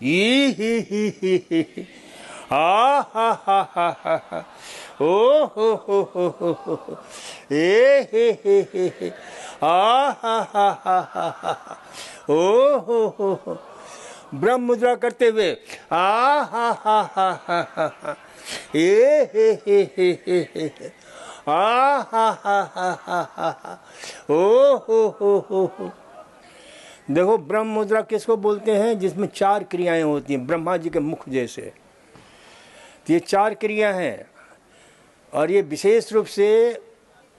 ई ही आ हा हा हा हा ओ हो ए हे आ हा हा हा हा ओ हो ब्रह्म मुद्रा करते हुए आ हा हा हा हा ए हे आ हा हा हा हा ओ हो। देखो ब्रह्म मुद्रा किसको बोलते हैं? जिसमें 4 क्रियाएं होती हैं, ब्रह्मा जी के मुख जैसे। तो ये 4 क्रिया हैं और ये विशेष रूप से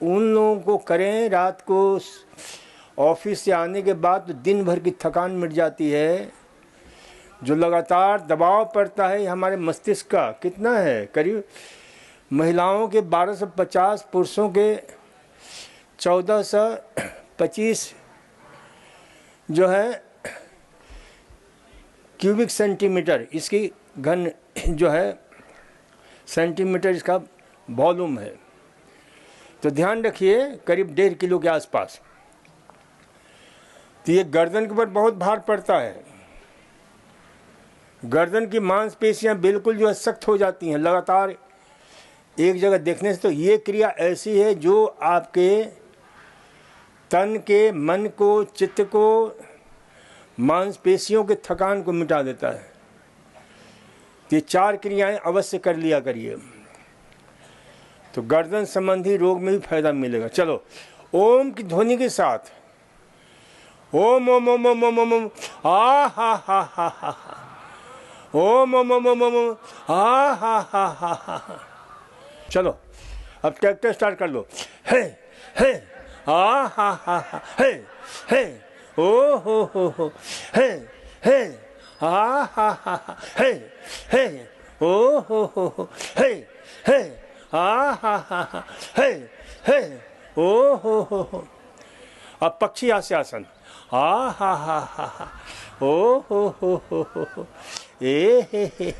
उन लोगों को करें रात को ऑफिस से आने के बाद, तो दिन भर की थकान मिट जाती है। जो लगातार दबाव पड़ता है हमारे मस्तिष्क का, कितना है, करीब महिलाओं के 1250, पुरुषों के 1425 जो है क्यूबिक सेंटीमीटर, इसकी घन जो है सेंटीमीटर इसका वॉल्यूम है। तो ध्यान रखिए करीब 1.5 किलो के आसपास। तो ये गर्दन के ऊपर बहुत भार पड़ता है। गर्दन की मांसपेशियां बिल्कुल जो है सख्त हो जाती हैं लगातार एक जगह देखने से। तो ये क्रिया ऐसी है जो आपके तन के, मन को, चित्त को, मांसपेशियों के थकान को मिटा देता है। ये 4 क्रियाएं अवश्य कर लिया करिए, तो गर्दन संबंधी रोग में भी फायदा मिलेगा। चलो ओम की ध्वनि के साथ ओम ओम ओम ओम ओम ओम आ हा हा हा हा ओम ओम ओम ओम ओम आ हा हा हा हा। चलो अब ट्रैक्टर स्टार्ट कर लो। हे आ हा हा हा हे ओ हो हे आ हा हा हा हे ओ हो हे आ हा हा हा हे ओ हो। अब पक्षी आसन आ हा हा हा हा ओ हो ए हे।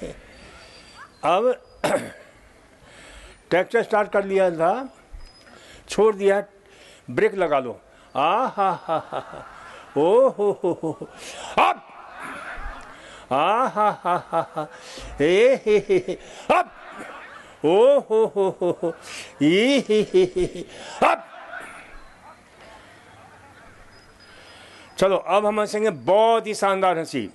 अब ट्रैक्टर स्टार्ट कर लिया था, छोड़ दिया, ब्रेक लगा लो। आ हा हा हा ओ हो अब आ हा हा हा ए हे अब ओ हो ई हे अब। चलो अब हम हंसेंगे बहुत ही शानदार हंसी।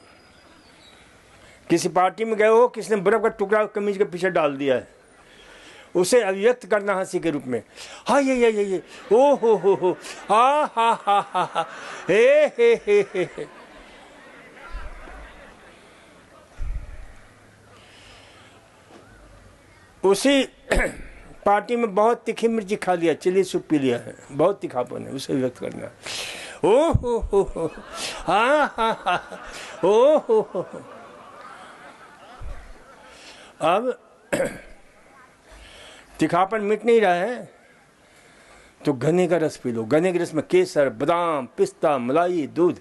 किसी पार्टी में गए हो, किसी ने बर्फ का टुकड़ा कमीज के पीछे डाल दिया है, उसे अभिव्यक्त करना हंसी के रूप में। हाँ ये ओ हो हा हा हा हा हे। उसी पार्टी में बहुत तीखी मिर्ची खा लिया, चिली सूप पी लिया है, बहुत तीखापन है, उसे व्यक्त करना। ओ हो हा हा हा ओ हो। अब तीखापन मिट नहीं रहा है तो गन्ने का रस पी लो। गन्ने के रस में केसर, बादाम, पिस्ता, मलाई, दूध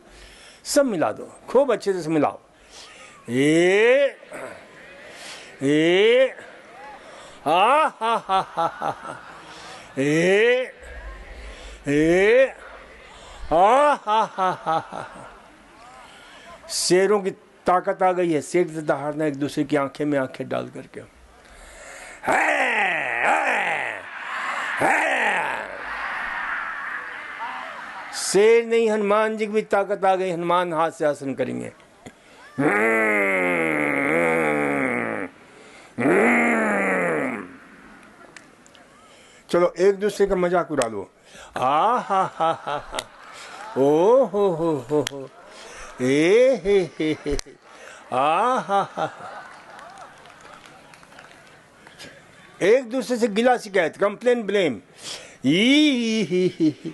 सब मिला दो, खूब अच्छे से मिलाओ। ए आ हा हा हा हा ए आ हा हा हा। शेरों की ताकत आ गई है, शेर से दहाड़ना एक दूसरे की आंखें में आंखें डाल करके। शेर नहीं, हनुमान जी की भी ताकत आ गई, हनुमान हाथ से आसन करेंगे। चलो एक दूसरे का मजाक उड़ा लो। आ हा हा हा हा ओ हो ए हे आ हा हा। एक दूसरे से गिला शिकायत, कंप्लेन, ब्लेम, ई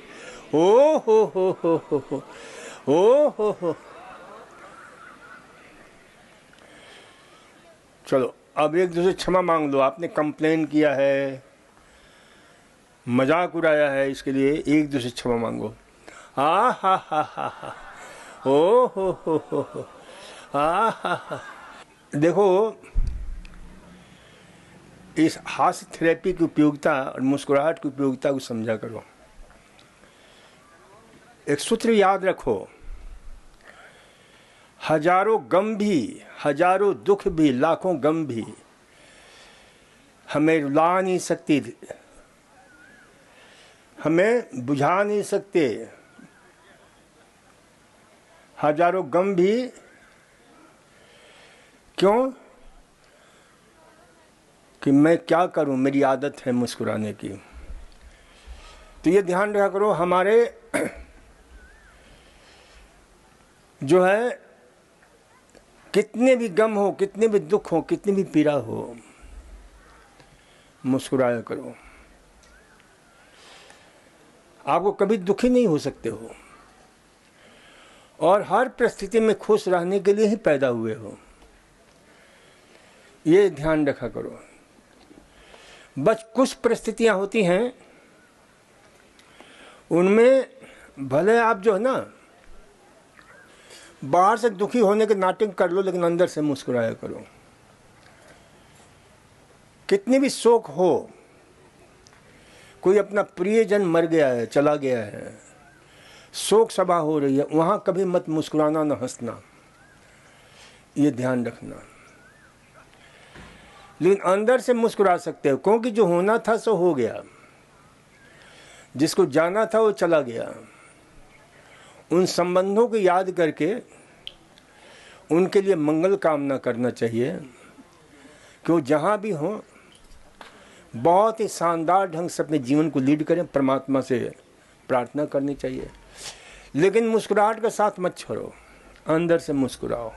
ओ हो ओ हो। चलो अब एक दूसरे क्षमा मांग लो। आपने कंप्लेन किया है, मजाक उड़ाया है, इसके लिए एक दूसरे क्षमा मांगो। आ हा हा हा हा ओ हो आ हा हा। देखो इस हास्य थेरेपी की उपयोगिता और मुस्कुराहट की उपयोगिता को समझा करो। एक सूत्र याद रखो, हजारों गम भी, हजारों दुख भी, लाखों गम भी हमें रुला नहीं सकती, हमें बुझा नहीं सकते। हजारों गम भी, क्यों? कि मैं क्या करूं, मेरी आदत है मुस्कुराने की। तो ये ध्यान रखा करो, हमारे जो है कितने भी गम हो, कितने भी दुख हो, कितनी भी पीड़ा हो, मुस्कुराया करो। आपको कभी दुखी नहीं हो सकते हो, और हर परिस्थिति में खुश रहने के लिए ही पैदा हुए हो, ये ध्यान रखा करो। बस कुछ परिस्थितियां होती हैं, उनमें भले आप जो है ना बाहर से दुखी होने के नाटक कर लो, लेकिन अंदर से मुस्कुराया करो। कितनी भी शोक हो, कोई अपना प्रियजन मर गया है, चला गया है, शोक सभा हो रही है, वहां कभी मत मुस्कुराना, न हंसना, ये ध्यान रखना। लेकिन अंदर से मुस्कुरा सकते हो, क्योंकि जो होना था सो हो गया, जिसको जाना था वो चला गया। उन संबंधों को याद करके उनके लिए मंगल कामना करना चाहिए कि वो जहाँ भी हों बहुत ही शानदार ढंग से अपने जीवन को लीड करें। परमात्मा से प्रार्थना करनी चाहिए, लेकिन मुस्कुराहट का साथ मत छोड़ो, अंदर से मुस्कुराओ,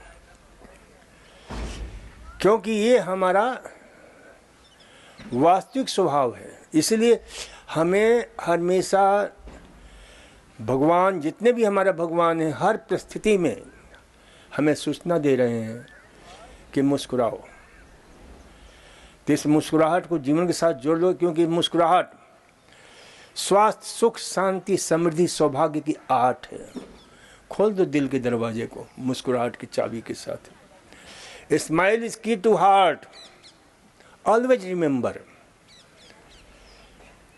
क्योंकि ये हमारा वास्तविक स्वभाव है। इसलिए हमें हमेशा भगवान, जितने भी हमारा भगवान हैं, हर परिस्थिति में हमें सूचना दे रहे हैं कि मुस्कुराओ। तो इस मुस्कुराहट को जीवन के साथ जोड़ लो, क्योंकि मुस्कुराहट स्वास्थ्य, सुख, शांति, समृद्धि, सौभाग्य की आठ है। खोल दो दिल के दरवाजे को मुस्कुराहट की चाबी के साथ। स्माइल इज की टू हार्ट, ऑलवेज रिमेंबर।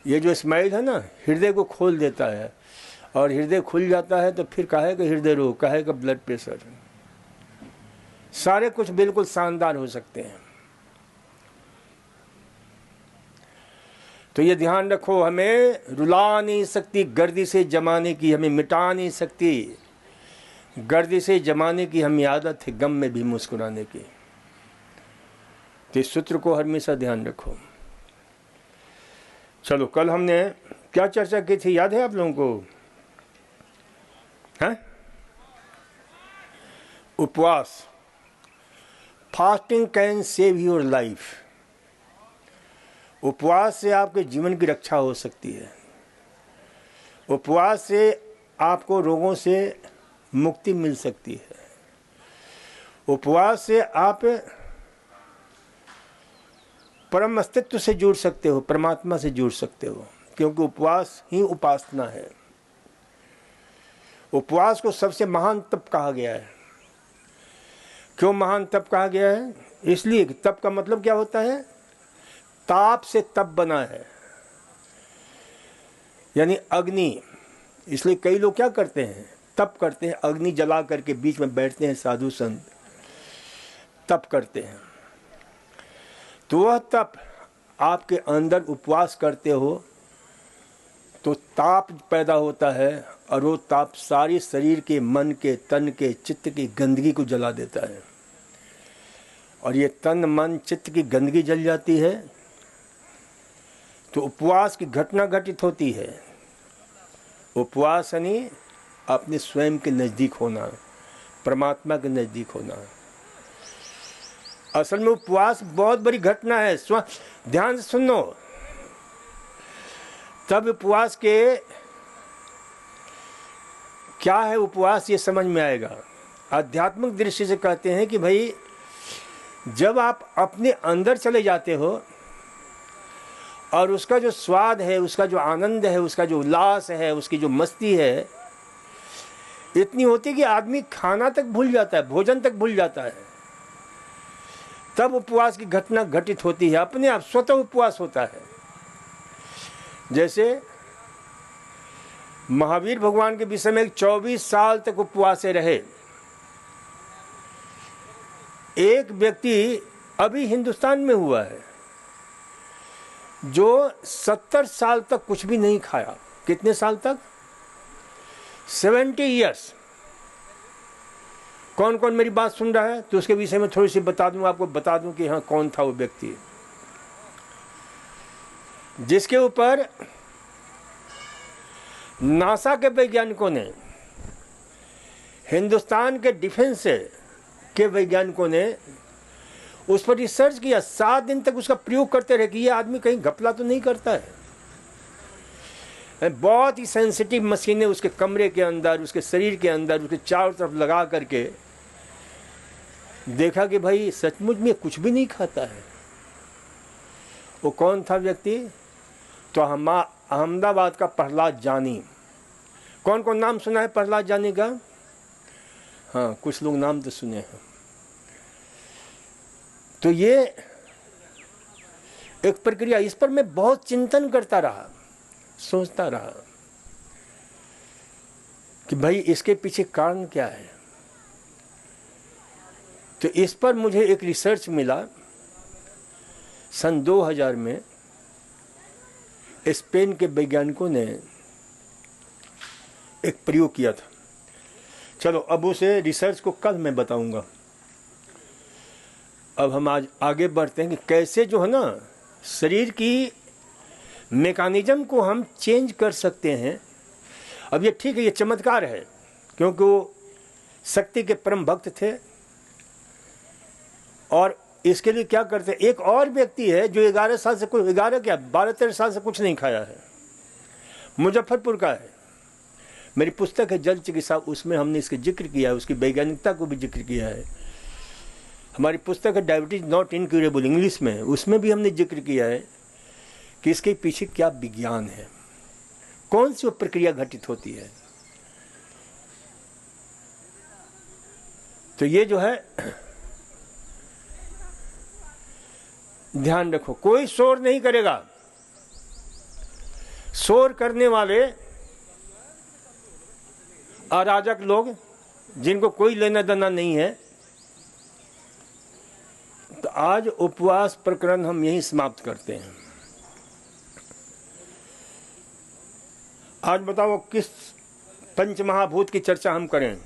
ये जो स्माइल है ना, हृदय को खोल देता है, और हृदय खुल जाता है तो फिर काहे का हृदय रोग, काहे का ब्लड प्रेशर, सारे कुछ बिल्कुल शानदार हो सकते हैं। तो ये ध्यान रखो, हमें रुला नहीं सकती गर्दिशे जमाने की, हमें मिटा नहीं सकती गर्दिशे जमाने की, हमें आदत है गम में भी मुस्कुराने की। तो इस सूत्र को हमेशा ध्यान रखो। चलो, कल हमने क्या चर्चा की थी, याद है आप लोगों को? है उपवास। Fasting can save your life. उपवास से आपके जीवन की रक्षा हो सकती है। उपवास से आपको रोगों से मुक्ति मिल सकती है। उपवास से आप परम अस्तित्व से जुड़ सकते हो, परमात्मा से जुड़ सकते हो, क्योंकि उपवास ही उपासना है। उपवास को सबसे महान तप कहा गया है। क्यों महान तप कहा गया है? इसलिए कि तप का मतलब क्या होता है? ताप से तप बना है, यानी अग्नि। इसलिए कई लोग क्या करते हैं, तप करते हैं, अग्नि जला करके बीच में बैठते हैं, साधु संत तप करते हैं। तो वह तप, आपके अंदर उपवास करते हो तो ताप पैदा होता है, और वो ताप सारी शरीर के, मन के, तन के, चित्त की गंदगी को जला देता है। और ये तन, मन, चित्त की गंदगी जल जाती है तो उपवास की घटना घटित होती है। उपवास यानी अपने स्वयं के नज़दीक होना, परमात्मा के नज़दीक होना। असल में उपवास बहुत बड़ी घटना है। ध्यान से सुनो, तब उपवास के क्या है, उपवास ये समझ में आएगा। आध्यात्मिक दृष्टि से कहते हैं कि भाई, जब आप अपने अंदर चले जाते हो और उसका जो स्वाद है, उसका जो आनंद है, उसका जो उल्लास है, उसकी जो मस्ती है इतनी होती है कि आदमी खाना तक भूल जाता है, भोजन तक भूल जाता है। तब उपवास की घटना घटित होती है, अपने आप स्वतः उपवास होता है। जैसे महावीर भगवान के विषय में 24 साल तक उपवास रहे, एक व्यक्ति अभी हिंदुस्तान में हुआ है जो 70 साल तक कुछ भी नहीं खाया। कितने साल तक? 70 ईयर्स। कौन कौन मेरी बात सुन रहा है? तो उसके विषय में थोड़ी सी बता दूं, आपको बता दूं कि हाँ कौन था वो व्यक्ति, जिसके ऊपर नासा के वैज्ञानिकों ने, हिंदुस्तान के डिफेंस के वैज्ञानिकों ने उस पर रिसर्च किया। 7 दिन तक उसका प्रयोग करते रहे कि ये आदमी कहीं घपला तो नहीं करता है। बहुत ही सेंसिटिव मशीनें उसके कमरे के अंदर, उसके शरीर के अंदर, उसके चारों तरफ लगा करके देखा कि भाई सचमुच में कुछ भी नहीं खाता है। वो कौन था व्यक्ति? तो अहमदाबाद का प्रहलाद जानी। कौन कौन नाम सुना है प्रहलाद जानी का? हाँ, कुछ लोग नाम तो सुने हैं। तो ये एक प्रक्रिया, इस पर मैं बहुत चिंतन करता रहा, सोचता रहा कि भाई इसके पीछे कारण क्या है। तो इस पर मुझे एक रिसर्च मिला सन 2000 में। स्पेन के वैज्ञानिकों ने एक प्रयोग किया था। चलो अब उसे रिसर्च को कल मैं बताऊंगा। अब हम आज आगे बढ़ते हैं कि कैसे जो है ना शरीर की मैकेनिज्म को हम चेंज कर सकते हैं। अब ये ठीक है, ये चमत्कार है, क्योंकि वो शक्ति के परम भक्त थे। और इसके लिए क्या करते हैं, एक और व्यक्ति है जो 11 साल से, कुछ 11 क्या 12-13 साल से कुछ नहीं खाया है, मुजफ्फरपुर का है। मेरी पुस्तक है जल चिकित्सा, उसमें हमने इसके जिक्र किया है, उसकी वैज्ञानिकता को भी जिक्र किया है। हमारी पुस्तक है डायबिटीज नॉट इनक्यूरेबल, इंग्लिश में, उसमें भी हमने जिक्र किया है कि इसके पीछे क्या विज्ञान है, कौन सी वो प्रक्रिया घटित होती है। तो ये जो है ध्यान रखो, कोई शोर नहीं करेगा। शोर करने वाले अराजक लोग जिनको कोई लेना देना नहीं है। तो आज उपवास प्रकरण हम यहीं समाप्त करते हैं। आज बताओ किस पंचमहाभूत की चर्चा हम करें।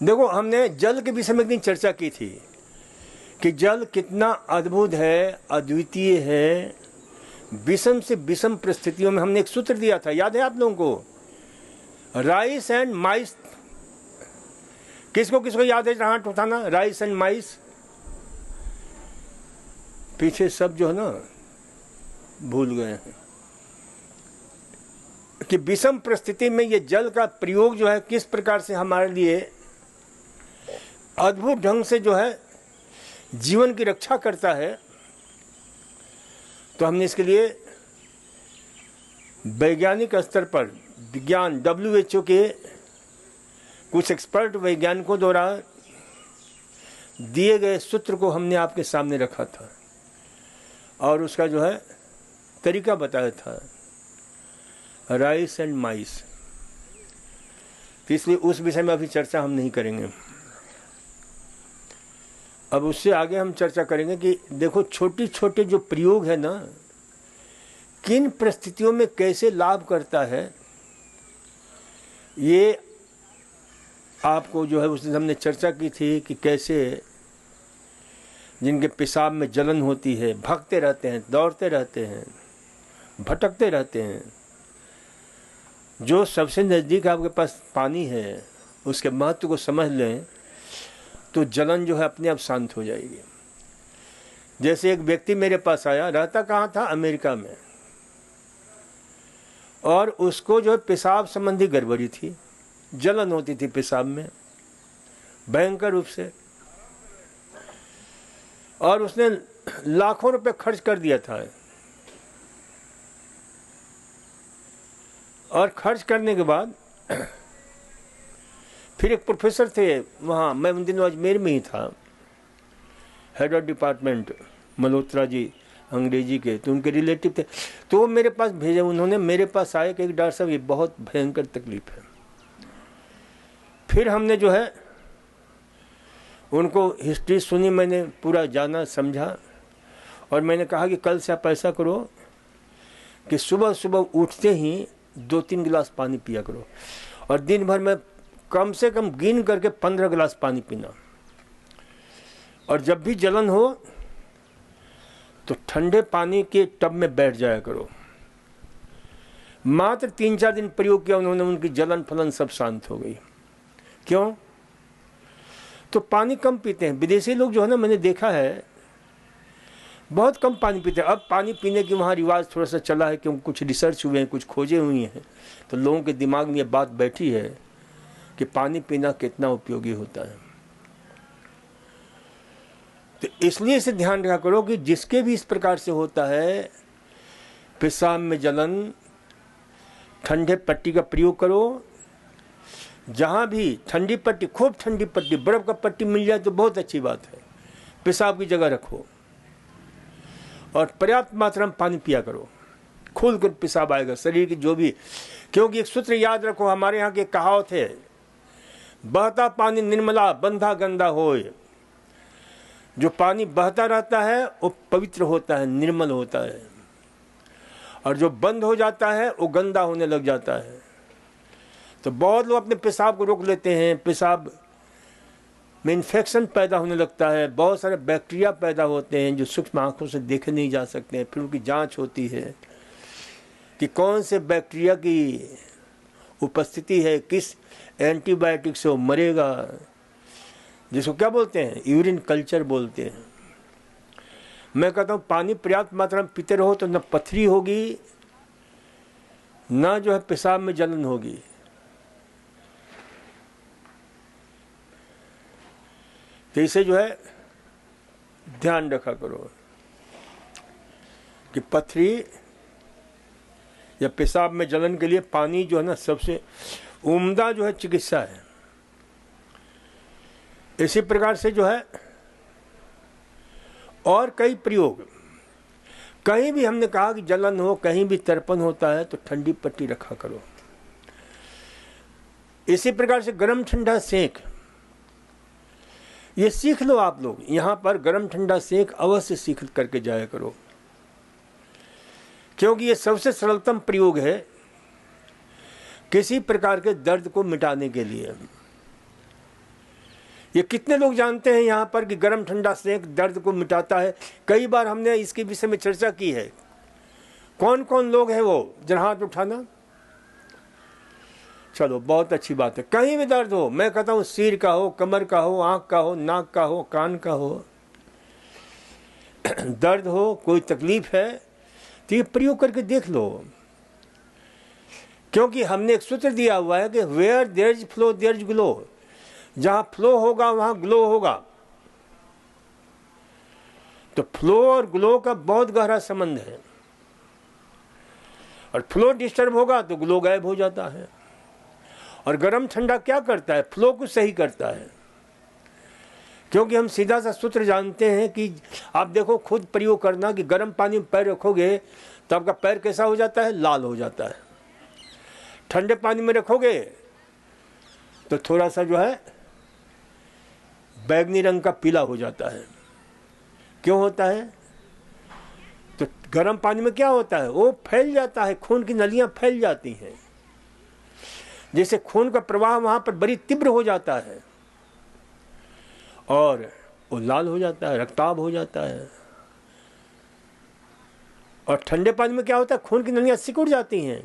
देखो, हमने जल के विषय में एक दिन चर्चा की थी कि जल कितना अद्भुत है, अद्वितीय है। विषम से विषम परिस्थितियों में हमने एक सूत्र दिया था, याद है आप लोगों को? राइस एंड माइस। किसको किसको याद है? हाथ उठाना। राइस एंड माइस। पीछे सब जो है ना भूल गए हैं कि विषम परिस्थिति में ये जल का प्रयोग जो है किस प्रकार से हमारे लिए अद्भुत ढंग से जो है जीवन की रक्षा करता है। तो हमने इसके लिए वैज्ञानिक स्तर पर विज्ञान WHO के कुछ एक्सपर्ट वैज्ञानिकों द्वारा दिए गए सूत्र को हमने आपके सामने रखा था और उसका जो है तरीका बताया था, राइस एंड माइस। तो इसलिए उस विषय में अभी चर्चा हम नहीं करेंगे। अब उससे आगे हम चर्चा करेंगे कि देखो छोटे छोटे जो प्रयोग है ना, किन परिस्थितियों में कैसे लाभ करता है। ये आपको जो है उस दिन हमने चर्चा की थी कि कैसे जिनके पेशाब में जलन होती है, भागते रहते हैं, दौड़ते रहते हैं, भटकते रहते हैं, जो सबसे नज़दीक आपके पास पानी है उसके महत्व को समझ लें तो जलन जो है अपने आप शांत हो जाएगी। जैसे एक व्यक्ति मेरे पास आया, रहता कहाँ था? अमेरिका में, और उसको जो है पेशाब संबंधी गड़बड़ी थी, जलन होती थी पेशाब में भयंकर रूप से, और उसने लाखों रुपए खर्च कर दिया था। और खर्च करने के बाद फिर एक प्रोफेसर थे वहाँ, मैं उन दिनों अजमेर में ही था, head of department Malhotra ji अंग्रेजी के, तो उनके रिलेटिव थे। तो वो मेरे पास भेजा, उन्होंने मेरे पास आए कि डॉक्टर साहब ये बहुत भयंकर तकलीफ है। फिर हमने जो है उनको हिस्ट्री सुनी, मैंने पूरा जाना समझा, और मैंने कहा कि कल से आप ऐसा करो कि सुबह सुबह उठते ही 2-3 गिलास पानी पिया करो, और दिन भर में कम से कम गिन करके 15 गिलास पानी पीना। और जब भी जलन हो तो ठंडे पानी के टब में बैठ जाया करो। मात्र 3-4 दिन प्रयोग किया उन्होंने, उनकी जलन फलन सब शांत हो गई। क्यों? तो पानी कम पीते हैं। विदेशी लोग जो है ना, मैंने देखा है बहुत कम पानी पीते हैं। अब पानी पीने की वहाँ रिवाज थोड़ा सा चला है, क्योंकि कुछ रिसर्च हुए हैं, कुछ खोजे हुई हैं, तो लोगों के दिमाग में ये बात बैठी है कि पानी पीना कितना उपयोगी होता है। तो इसलिए इसे ध्यान रखा करो कि जिसके भी इस प्रकार से होता है पेशाब में जलन, ठंडे पट्टी का प्रयोग करो। जहाँ भी ठंडी पट्टी, खूब ठंडी पट्टी, बर्फ का पट्टी मिल जाए तो बहुत अच्छी बात है, पेशाब की जगह रखो, और पर्याप्त मात्रा में पानी पिया करो। खुल कर पेशाब आएगा शरीर की जो भी, क्योंकि एक सूत्र याद रखो, हमारे यहाँ की कहावत है, बहता पानी निर्मला बंधा गंदा होए। जो पानी बहता रहता है वो पवित्र होता है, निर्मल होता है, और जो बंद हो जाता है वो गंदा होने लग जाता है। तो बहुत लोग अपने पेशाब को रोक लेते हैं, पेशाब में इन्फेक्शन पैदा होने लगता है, बहुत सारे बैक्टीरिया पैदा होते हैं जो सूक्ष्म आंखों से देखे नहीं जा सकते हैं। फिर उनकी जांच होती है कि कौन से बैक्टीरिया की उपस्थिति है, किस एंटीबायोटिक से वो मरेगा, जिसको क्या बोलते हैं, यूरिन कल्चर बोलते हैं। मैं कहता हूँ पानी पर्याप्त मात्रा में पीते रहो तो न पथरी होगी, न जो है पेशाब में जलन होगी। तो इसे जो है ध्यान रखा करो कि पथरी या पेशाब में जलन के लिए पानी जो है ना सबसे उम्दा जो है चिकित्सा है। इसी प्रकार से जो है और कई प्रयोग, कहीं भी हमने कहा कि जलन हो, कहीं भी तर्पण होता है तो ठंडी पट्टी रखा करो। इसी प्रकार से गरम ठंडा सेक, ये सीख लो आप लोग। यहाँ पर गरम ठंडा सेक अवश्य सीख करके जाया करो, क्योंकि ये सबसे सरलतम प्रयोग है किसी प्रकार के दर्द को मिटाने के लिए। ये कितने लोग जानते हैं यहाँ पर कि गरम ठंडा सेक दर्द को मिटाता है? कई बार हमने इसके विषय में चर्चा की है। कौन कौन लोग हैं वो, जरा हाथ उठाना। चलो, बहुत अच्छी बात है। कहीं भी दर्द हो, मैं कहता हूँ सिर का हो, कमर का हो, आंख का हो, नाक का हो, कान का हो, दर्द हो, कोई तकलीफ है तो ये प्रयोग करके देख लो। क्योंकि हमने एक सूत्र दिया हुआ है कि where there is flow there is glow. जहां फ्लो होगा वहां ग्लो होगा। तो फ्लो और ग्लो का बहुत गहरा संबंध है, और फ्लो डिस्टर्ब होगा तो ग्लो गायब हो जाता है। और गर्म ठंडा क्या करता है? फ्लो को सही करता है। क्योंकि हम सीधा सा सूत्र जानते हैं कि आप देखो, खुद प्रयोग करना कि गर्म पानी में पैर रखोगे तो आपका पैर कैसा हो जाता है? लाल हो जाता है। ठंडे पानी में रखोगे तो थोड़ा सा जो है बैगनी रंग का पीला हो जाता है। क्यों होता है? तो गर्म पानी में क्या होता है? वो फैल जाता है, खून की नलियां फैल जाती हैं, जैसे खून का प्रवाह वहां पर बड़ी तीव्र हो जाता है और वो लाल हो जाता है, रक्ताभ हो जाता है। और ठंडे पानी में क्या होता है? खून की नलियां सिकुड़ जाती हैं।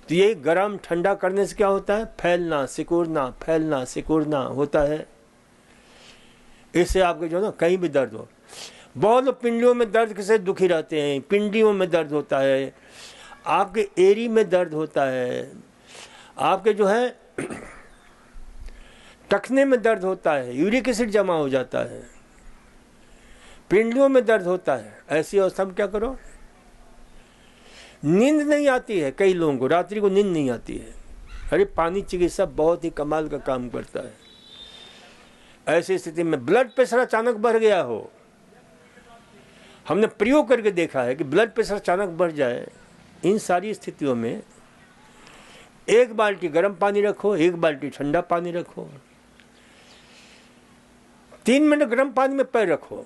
तो ये गर्म ठंडा करने से क्या होता है? फैलना सिकुड़ना, फैलना सिकुड़ना होता है। इससे आपके जो ना कहीं भी दर्द हो, बहुत लोग पिंडियों में दर्द से दुखी रहते हैं, पिंडियों में दर्द होता है, आपके एरी में दर्द होता है, आपके जो है टखने में दर्द होता है, यूरिक एसिड जमा हो जाता है, पिंडियों में दर्द होता है। ऐसी अवस्था में क्या करो? नींद नहीं आती है, कई लोगों को रात्रि को नींद नहीं आती है। अरे पानी चिकित्सा बहुत ही कमाल का काम करता है। ऐसी स्थिति में ब्लड प्रेशर अचानक बढ़ गया हो, हमने प्रयोग करके देखा है कि ब्लड प्रेशर अचानक बढ़ जाए, इन सारी स्थितियों में 1 बाल्टी गर्म पानी रखो, 1 बाल्टी ठंडा पानी रखो, 3 मिनट गर्म पानी में पैर रखो,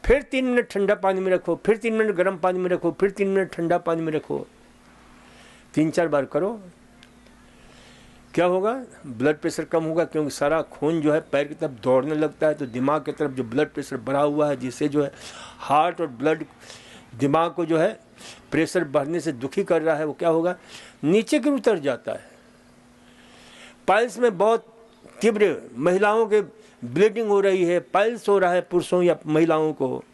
फिर 3 मिनट ठंडा पानी में रखो, फिर 3 मिनट गर्म पानी में रखो, फिर 3 मिनट ठंडा पानी में रखो। 3-4 बार करो। क्या होगा? ब्लड प्रेशर कम होगा, क्योंकि सारा खून जो है पैर की तरफ दौड़ने लगता है, तो दिमाग की तरफ जो ब्लड प्रेशर बढ़ा हुआ है, जिससे जो है हार्ट और ब्लड दिमाग को जो है प्रेशर बढ़ने से दुखी कर रहा है, वो क्या होगा? नीचे की उतर जाता है। पाइल्स में बहुत तीव्र महिलाओं के ब्लीडिंग हो रही है, पाइल्स हो रहा है पुरुषों या महिलाओं को,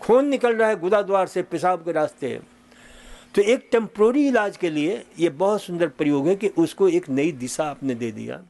खून निकल रहा है गुदाद्वार से, पेशाब के रास्ते, तो एक टेम्पोररी इलाज के लिए ये बहुत सुंदर प्रयोग है कि उसको एक नई दिशा आपने दे दिया।